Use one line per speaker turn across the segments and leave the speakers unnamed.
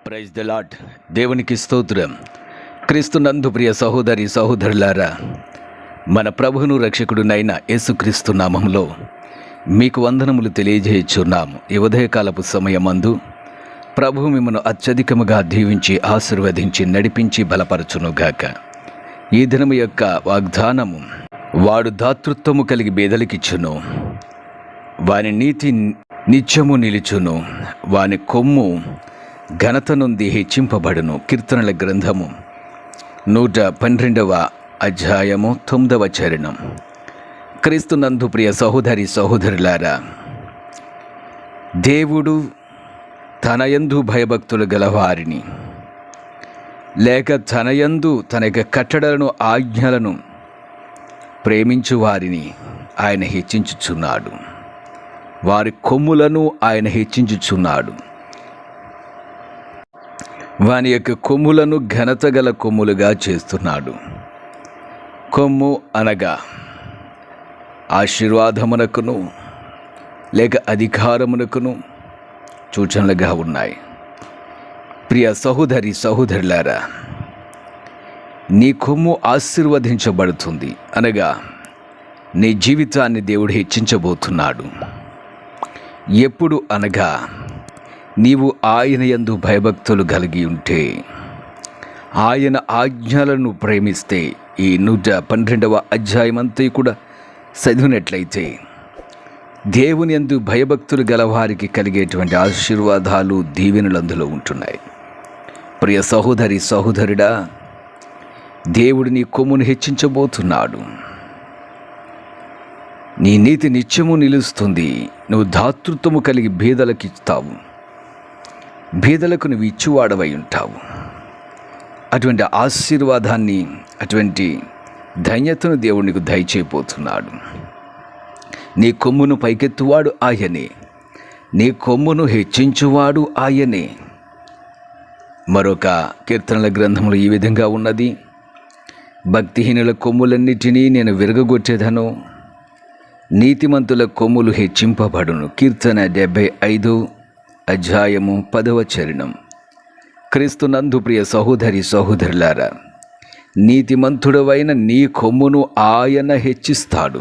Praise the lord. దేవునికి స్తోత్రం. క్రీస్తునందు ప్రియ సహోదరి సహోదరులారా, మన ప్రభువును రక్షకుడునైన యేసుక్రీస్తు నామములో మీకు వందనములు తెలియజేయుచున్నాము. ఈ ఉదయకాలపు సమయమందు ప్రభువు మిమ్మను అత్యధికముగా దీవించి ఆశీర్వదించి నడిపించి బలపరచునుగాక. ఈ దినము యొక్క వాగ్దానము, వాడు దాతృత్వము కలిగి బేదలకిచ్చును, వాని నీతి నిత్యము నిలుచును, వాని కొమ్ము ఘనత నుండి హెచ్చింపబడును. కీర్తనల గ్రంథము 112వ అధ్యాయము 9వ చరణం. క్రీస్తునందు ప్రియ సహోదరి సహోదరులారా, దేవుడు తనయందు భయభక్తులు గలవారిని లేక తనయందు తన యొక్క కట్టడలను ఆజ్ఞలను ప్రేమించు వారిని ఆయన హెచ్చించుచున్నాడు. వారి కొమ్ములను ఆయన హెచ్చించుచున్నాడు. వాని యొక్క కొమ్ములను ఘనత గల కొమ్ములుగా చేస్తున్నాడు. కొమ్ము అనగా ఆశీర్వాదమునకును లేక అధికారమునకును సూచనలుగా ఉన్నాయి. ప్రియ సహోదరి సహోదరులారా, నీ కొమ్ము ఆశీర్వదించబడుతుంది అనగా నీ జీవితాన్ని దేవుడు హెచ్చించబోతున్నాడు. ఎప్పుడు అనగా నీవు ఆయన యందు భయభక్తులు కలిగి ఉంటే, ఆయన ఆజ్ఞలను ప్రేమిస్తే, ఈ 112వ అధ్యాయం అంతా కూడా చదివినట్లయితే దేవుని యందు భయభక్తులు గలవారికి కలిగేటువంటి ఆశీర్వాదాలు దీవెనలు అందులో ఉంటున్నాయి. ప్రియ సహోదరి సహోదరుడా, దేవుడు నీ కొమ్మును హెచ్చించబోతున్నాడు. నీ నీతి నిత్యము నిలుస్తుంది. నువ్వు దాతృత్వము కలిగి బేదలకు ఇస్తావు. బేదలకు నువ్వు ఇచ్చువాడవై ఉంటావు. అటువంటి ఆశీర్వాదాన్ని, అటువంటి ధన్యతను దేవుడు నీకు దయచేయబోతున్నాడు. నీ కొమ్మును పైకెత్తువాడు ఆయనే, నీ కొమ్మును హెచ్చించువాడు ఆయనే. మరొక కీర్తనల గ్రంథంలో ఈ విధంగా ఉన్నది, భక్తిహీనుల కొమ్ములన్నిటినీ నేను విరగగొట్టేదను, నీతిమంతుల కొమ్ములు హెచ్చింపబడును. కీర్తన 75 అధ్యాయము 10వ చరణం. క్రీస్తునందు ప్రియ సహోదరి సహోదరులారా, నీతిమంతుడవైన నీ కొమ్మును ఆయన హెచ్చిస్తాడు.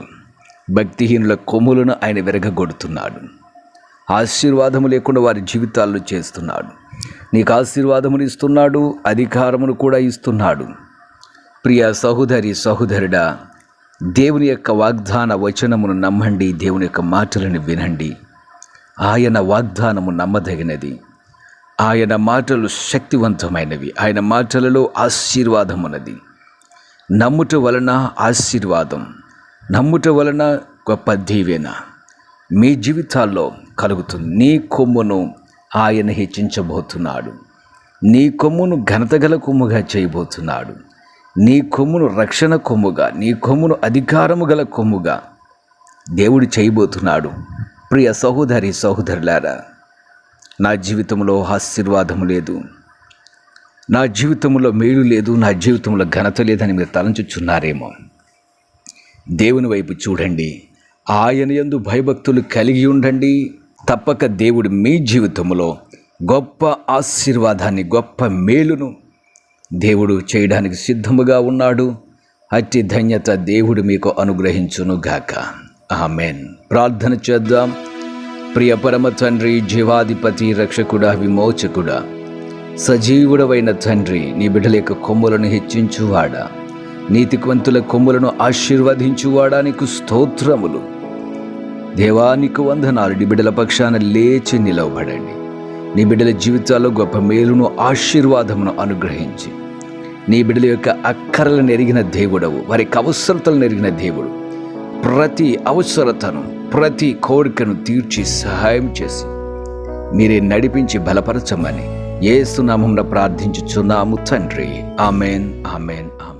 భక్తిహీనుల కొమ్ములను ఆయన విరగగొడుతున్నాడు. ఆశీర్వాదము లేకుండా వారి జీవితాల్లో చేస్తున్నాడు. నీకు ఆశీర్వాదమును ఇస్తున్నాడు, అధికారమును కూడా ఇస్తున్నాడు. ప్రియ సహోదరి సహోదరుడా, దేవుని యొక్క వాగ్దాన వచనమును నమ్మండి. దేవుని యొక్క మాటలను వినండి. ఆయన వాగ్దానము నమ్మదగినది. ఆయన మాటలు శక్తివంతమైనవి. ఆయన మాటలలో ఆశీర్వాదం ఉన్నది. నమ్ముట వలన ఆశీర్వాదం, నమ్ముట వలన గొప్ప దీవెన మీ జీవితాల్లో కలుగుతుంది. నీ కొమ్మును ఆయన హెచ్చించబోతున్నాడు. నీ కొమ్మును ఘనతగల కొమ్ముగా చేయబోతున్నాడు. నీ కొమ్మును రక్షణ కొమ్ముగా, నీ కొమ్మును అధికారము గల కొమ్ముగా దేవుడు చేయబోతున్నాడు. ప్రియ సహోదరి సహోదరులారా, నా జీవితంలో ఆశీర్వాదము లేదు, నా జీవితంలో మేలు లేదు, నా జీవితంలో ఘనత లేదని మీరు తలంచుచున్నారేమో. దేవుని వైపు చూడండి. ఆయన యందు భయభక్తులు కలిగి ఉండండి. తప్పక దేవుడు మీ జీవితంలో గొప్ప ఆశీర్వాదాన్ని, గొప్ప మేలును దేవుడు చేయడానికి సిద్ధముగా ఉన్నాడు. అట్టి ధన్యత దేవుడు మీకు అనుగ్రహించునుగాక. ఆమెన్. ప్రార్థన చేద్దాం. ప్రియ పరమ తండ్రి, జీవాధిపతి, రక్షకుడా, విమోచకుడా, సజీవుడవైన తండ్రి, నీ బిడ్డల యొక్క కొమ్ములను హెచ్చించువాడా, నీతివంతుల కొమ్ములను ఆశీర్వదించువాడా, నీకు స్తోత్రములు. దేవానికి వందనాలు. నీ బిడ్డల పక్షాన లేచి నిలవబడండి. నీ బిడ్డల జీవితాల్లో గొప్ప మేలును, ఆశీర్వాదమును అనుగ్రహించి, నీ బిడ్డల యొక్క అక్కరలను ఎరిగిన దేవుడవు, వారికి అవసరతలను ఎరిగిన దేవుడు, ప్రతి అవసరతను, ప్రతి కోరికను తీర్చి సహాయం చేసి మీరే నడిపించి బలపరచమని యేసు నామమున ప్రార్థించుచున్నాము తండ్రి. Amen, amen, amen.